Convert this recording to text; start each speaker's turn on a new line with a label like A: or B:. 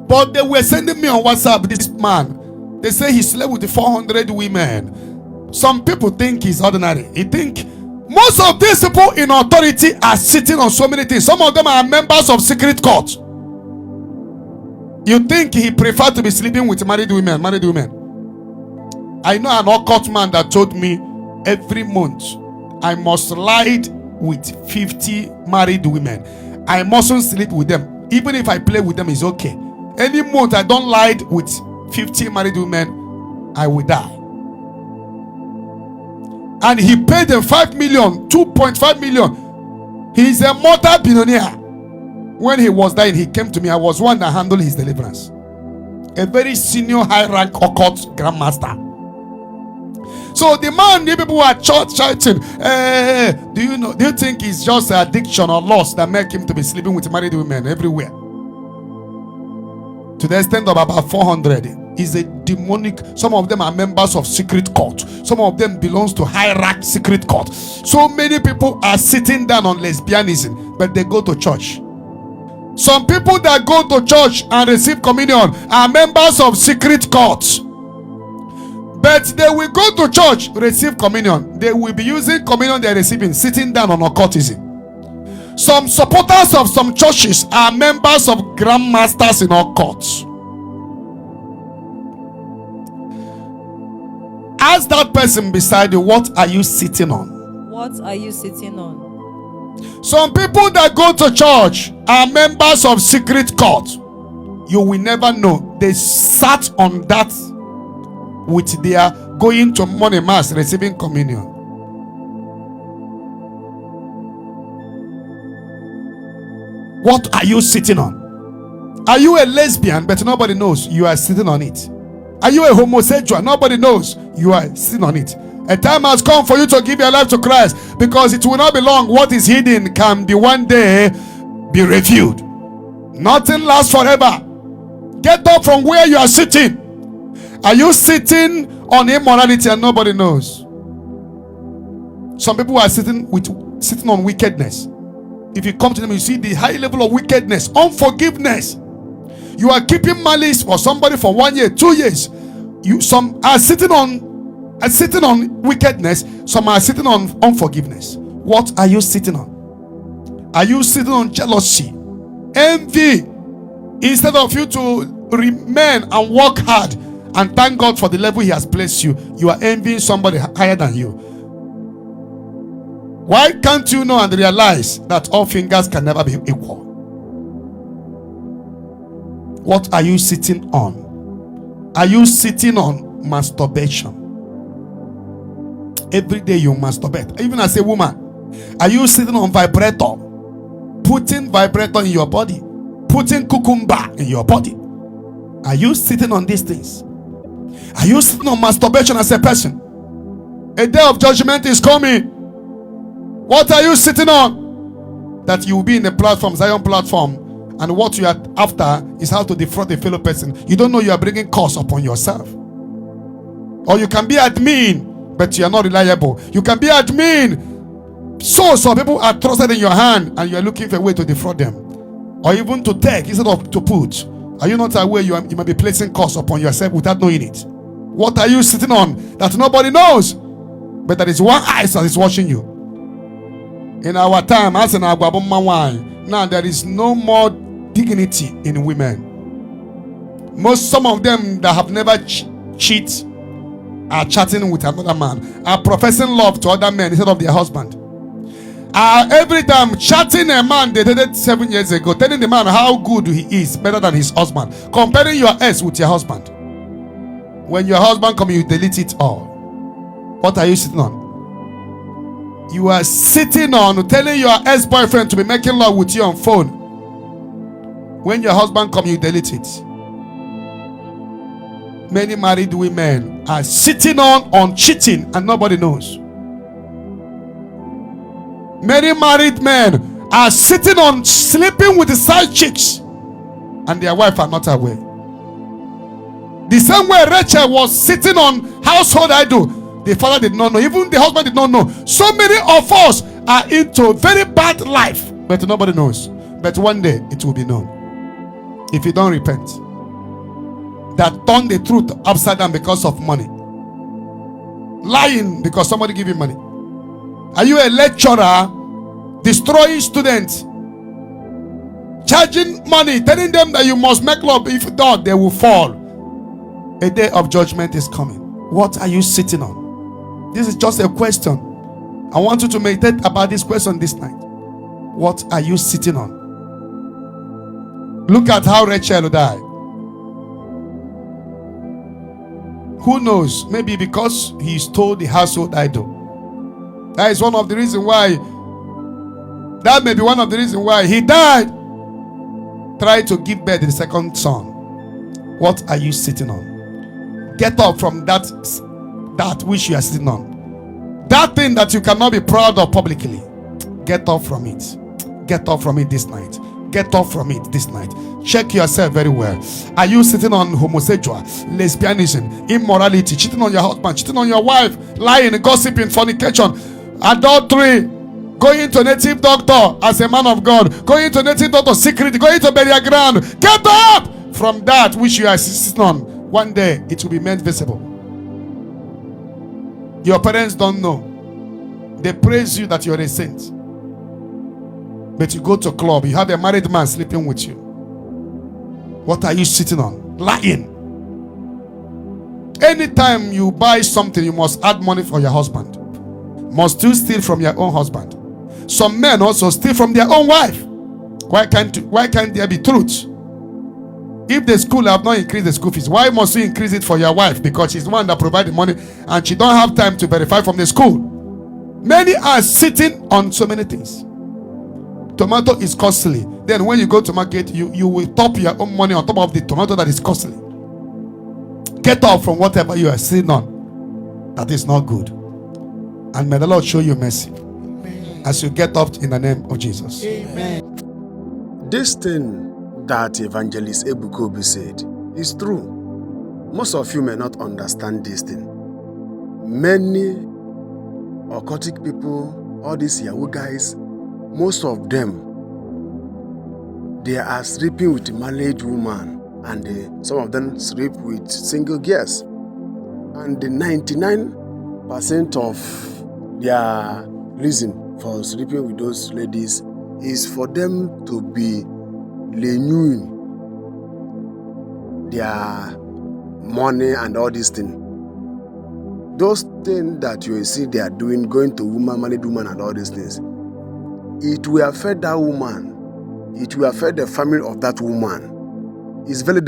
A: But they were sending me on WhatsApp, this man. They say he slept with 400 women. Some people think he's ordinary. He think most of these people in authority are sitting on so many things. Some of them are members of secret court. You think he preferred to be sleeping with married women? I know an occult man that told me every month I must lie with 50 married women. I mustn't sleep with them. Even if I play with them, it's okay. Any month I don't lie with 50 married women, I will die. And he paid them 5 million, 2.5 million. He's a multi-billionaire. When he was dying, he came to me. I was one that handled his deliverance. A very senior, high-rank occult grandmaster. So the man, the people who are shouting, do you think it's just addiction or loss that make him to be sleeping with married women everywhere? To the extent of about 400 is a demonic. Some of them are members of secret court. Some of them belongs to high-rank secret court. So many people are sitting down on lesbianism, but they go to church. Some people that go to church and receive communion are members of secret courts. But they will go to church, receive communion. They will be using communion they're receiving, sitting down on occultism. Some supporters of some churches are members of grandmasters in occults. Ask that person beside you, what are you sitting on?
B: What are you sitting on?
A: Some people that go to church are members of secret court. You will never know. They sat on that with their going to morning mass, receiving communion. What are you sitting on? Are you a lesbian but nobody knows? You are sitting on it. Are you a homosexual? Nobody knows. You are sitting on it. A time has come for you to give your life to Christ, because it will not be long. What is hidden can be one day be revealed. Nothing lasts forever. Get up from where you are sitting. Are you sitting on immorality and nobody knows? Some people are sitting on wickedness. If you come to them, you see the high level of wickedness, unforgiveness. You are keeping malice for somebody for 1 year, 2 years. Some are sitting on wickedness. Some are sitting on unforgiveness. What are you sitting on? Are you sitting on jealousy, envy? Instead of you to remain and work hard and thank God for the level He has placed you, you are envying somebody higher than you. Why can't you know and realize that all fingers can never be equal? What are you sitting on? Are you sitting on masturbation? Every day you masturbate. Even as a woman, are you sitting on vibrator? Putting vibrator in your body, putting cucumber in your body. Are you sitting on these things? Are you sitting on masturbation as a person? A day of judgment is coming. What are you sitting on? That you will be in a platform, Zion platform, and what you are after is how to defraud a fellow person. You don't know you are bringing curse upon yourself. Or you can be admin, but you are not reliable. You can be admin, so some people are trusted in your hand and you are looking for a way to defraud them. Or even to take instead of to put. Are you not aware you might be placing curse upon yourself without knowing it? What are you sitting on that nobody knows, but there is one eye that is watching you? In our time, as in our wine, now there is no more dignity in women. Some of them that have never cheat are chatting with another man, are professing love to other men instead of their husband. Every time chatting a man they dated 7 years ago, telling the man how good he is, better than his husband, comparing your ex with your husband. When your husband comes, you delete it all. What are you sitting on? You are sitting on telling your ex-boyfriend to be making love with you on phone. When your husband comes, you delete it. Many married women are sitting on cheating and nobody knows. Many married men are sitting on sleeping with the side chicks and their wife are not aware. The same way Rachel was sitting on household idol, the father did not know, even the husband did not know. So many of us are into very bad life, but nobody knows. But one day it will be known if you don't repent. that turn the truth upside down because of money. Lying because somebody give you money. Are you a lecturer destroying students, charging money, telling them that you must make love, if not they will fall? A day of judgment is coming. What are you sitting on? This is just a question. I want you to meditate about this question this night. What are you sitting on? Look at how Rachel died. Who knows? Maybe because he stole the household idol. That is one of the reasons why. That may be one of the reasons why he died. Try to give birth to the second son. What are you sitting on? Get up from that which you are sitting on. That thing that you cannot be proud of publicly. Get up from it. Get up from it this night. Get off from it this night. Check yourself very well. Are you sitting on homosexual, lesbianism, immorality, cheating on your husband, cheating on your wife, lying, gossiping, fornication, adultery, going to native doctor as a man of God, going to native doctor secretly, going to burial ground? Get up from that which you are sitting on. One day it will be made visible. Your parents don't know. They praise you that you're a saint. But you go to a club, you have a married man sleeping with you. What are you sitting on? Lying. Anytime you buy something, you must add money for your husband. Must you steal from your own husband? Some men also steal from their own wife. Why can't there be truth? If the school have not increased the school fees, why must you increase it for your wife? Because she's the one that provides the money and she don't have time to verify from the school. Many are sitting on so many things. Tomato is costly. Then when you go to market, you will top your own money on top of the tomato that is costly. Get off from whatever you are sitting on that is not good. And may the Lord show you mercy. Amen. As you get up in the name of Jesus.
B: Amen. This thing that Evangelist Ebuka Obi said is true. Most of you may not understand this thing. Many occultic people, all these Yahoo guys, most of them, they are sleeping with married women, and some of them sleep with single girls. And the 99% of their reason for sleeping with those ladies is for them to be renewing their money and all these things. Those things that you see they are doing, going to woman, married woman and all these things, it will affect that woman. It will affect the family of that woman. It's very